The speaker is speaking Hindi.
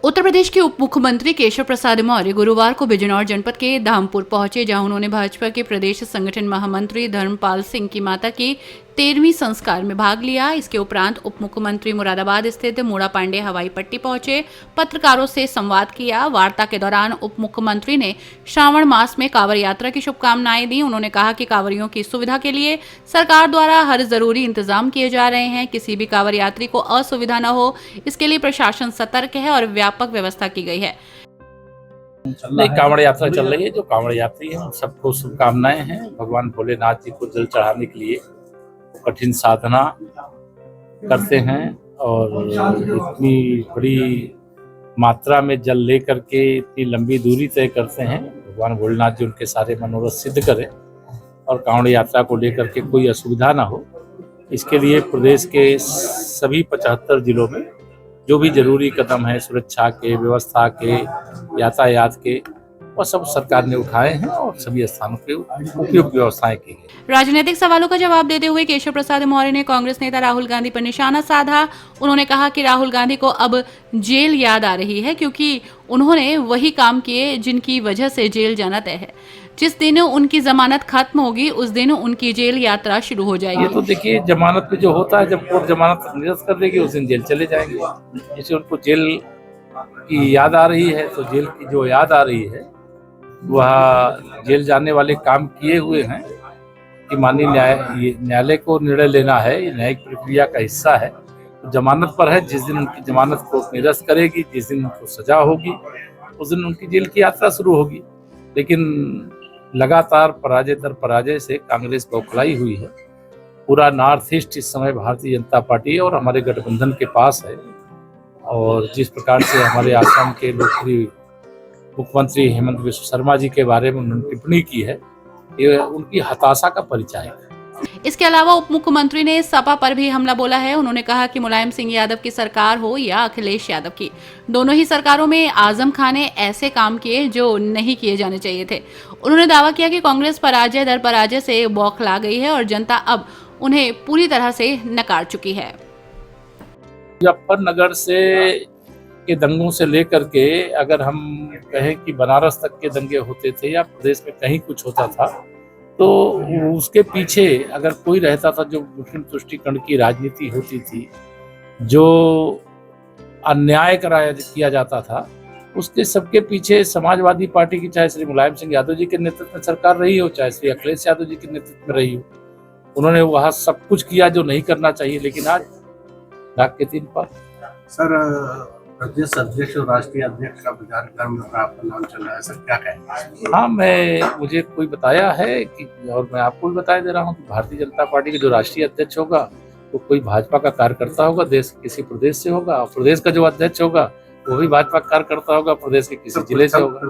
उत्तर प्रदेश के उप मुख्यमंत्री केशव प्रसाद मौर्य गुरुवार को बिजनौर जनपद के धामपुर पहुंचे, जहां उन्होंने भाजपा के प्रदेश संगठन महामंत्री धर्मपाल सिंह की माता की 13वीं संस्कार में भाग लिया। इसके उपरांत उप मुख्यमंत्री मुरादाबाद स्थित मूड़ा पांडे हवाई पट्टी पहुंचे, पत्रकारों से संवाद किया। वार्ता के दौरान उप मुख्यमंत्री ने श्रावण मास में कांवड़ यात्रा की शुभकामनाएं दी। उन्होंने कहा कि कांवड़ियों की सुविधा के लिए सरकार द्वारा हर जरूरी इंतजाम किए जा रहे हैं। किसी भी कांवड़ यात्री को असुविधा न हो, इसके लिए प्रशासन सतर्क है और व्यापक व्यवस्था की गई है। नहीं, कांवड़ यात्रा चल रही है। जो कांवड़ यात्री हैं उन सबको शुभकामनाएं हैं। भगवान भोलेनाथ जी को जल चढ़ाने के लिए कठिन साधना करते हैं और इतनी बड़ी मात्रा में जल लेकर के इतनी लंबी दूरी तय करते हैं। भगवान भोलेनाथ जी उनके सारे मनोरथ सिद्ध करें और कांवड़ यात्रा को लेकर के कोई असुविधा ना हो, इसके लिए प्रदेश के सभी 75 जिलों में जो भी जरूरी कदम है सुरक्षा के, व्यवस्था के, यातायात के, वह सब सरकार ने उठाए हैं और सभी स्थानों पे उपयुक्त व्यवस्थाएं की गई। राजनीतिक सवालों का जवाब देते हुए केशव प्रसाद मौर्य ने कांग्रेस नेता राहुल गांधी पर निशाना साधा। उन्होंने कहा कि राहुल गांधी को अब जेल याद आ रही है, क्योंकि उन्होंने वही काम किए जिनकी वजह से जेल जाना तय है। जिस दिन उनकी जमानत खत्म होगी उस दिन उनकी जेल यात्रा शुरू हो जाएगी। ये तो देखिए, जमानत में जो होता है, जब कोर्ट जमानत निरस्त कर देगी उस दिन जेल चले जाएंगे। जैसे उनको जेल की याद आ रही है, तो जेल की जो याद आ रही है वह जेल जाने वाले काम किए हुए हैं कि माननीय न्यायालय को निर्णय लेना है। ये न्यायिक प्रक्रिया का हिस्सा है। तो जमानत पर है, जिस दिन उनकी जमानत कोर्ट निरस्त करेगी, जिस दिन उनको सजा होगी, उस दिन उनकी जेल की यात्रा शुरू होगी। लेकिन लगातार पराजय दर पराजय से कांग्रेस बौखलाई हुई है। पूरा नॉर्थ ईस्ट इस समय भारतीय जनता पार्टी और हमारे गठबंधन के पास है और जिस प्रकार से हमारे आसाम के लोकप्रिय मुख्यमंत्री हेमंत बिस्व शर्मा जी के बारे में उन्होंने टिप्पणी की है, ये उनकी हताशा का परिचय है। इसके अलावा उप मुख्यमंत्री ने सपा पर भी हमला बोला है। उन्होंने कहा कि मुलायम सिंह यादव की सरकार हो या अखिलेश यादव की, दोनों ही सरकारों में आजम खान ने ऐसे काम किए जो नहीं किए जाने चाहिए थे। उन्होंने दावा किया कि कांग्रेस पराजय दर पराजय से बौखला गई है और जनता अब उन्हें पूरी तरह से नकार चुकी है। मुजफ्फरनगर से के दंगों से लेकर के अगर हम कहें कि बनारस तक के दंगे होते थे या प्रदेश में कहीं कुछ होता था, तो उसके पीछे अगर कोई रहता था, जो मुस्लिम तुष्टीकरण की राजनीति होती थी, जो अन्याय किया जाता था, उसके सबके पीछे समाजवादी पार्टी की, चाहे श्री मुलायम सिंह यादव जी के नेतृत्व में सरकार रही हो, चाहे श्री अखिलेश यादव जी के नेतृत्व में रही हो, उन्होंने वहाँ सब कुछ किया जो नहीं करना चाहिए। लेकिन आज नाक के तीन पार। सर, प्रदेश अध्यक्ष और राष्ट्रीय अध्यक्ष का विधानसभा में आपका नाम चल रहा है, सर क्या कहेंगे? हाँ, मुझे कोई बताया है कि, और मैं आपको भी बताया दे रहा हूँ कि भारतीय जनता पार्टी के जो राष्ट्रीय अध्यक्ष होगा वो कोई भाजपा का कार्यकर्ता होगा, देश के किसी प्रदेश से होगा। और प्रदेश का जो अध्यक्ष होगा वो भी भाजपा का कार्यकर्ता होगा, प्रदेश के किसी जिले से होगा।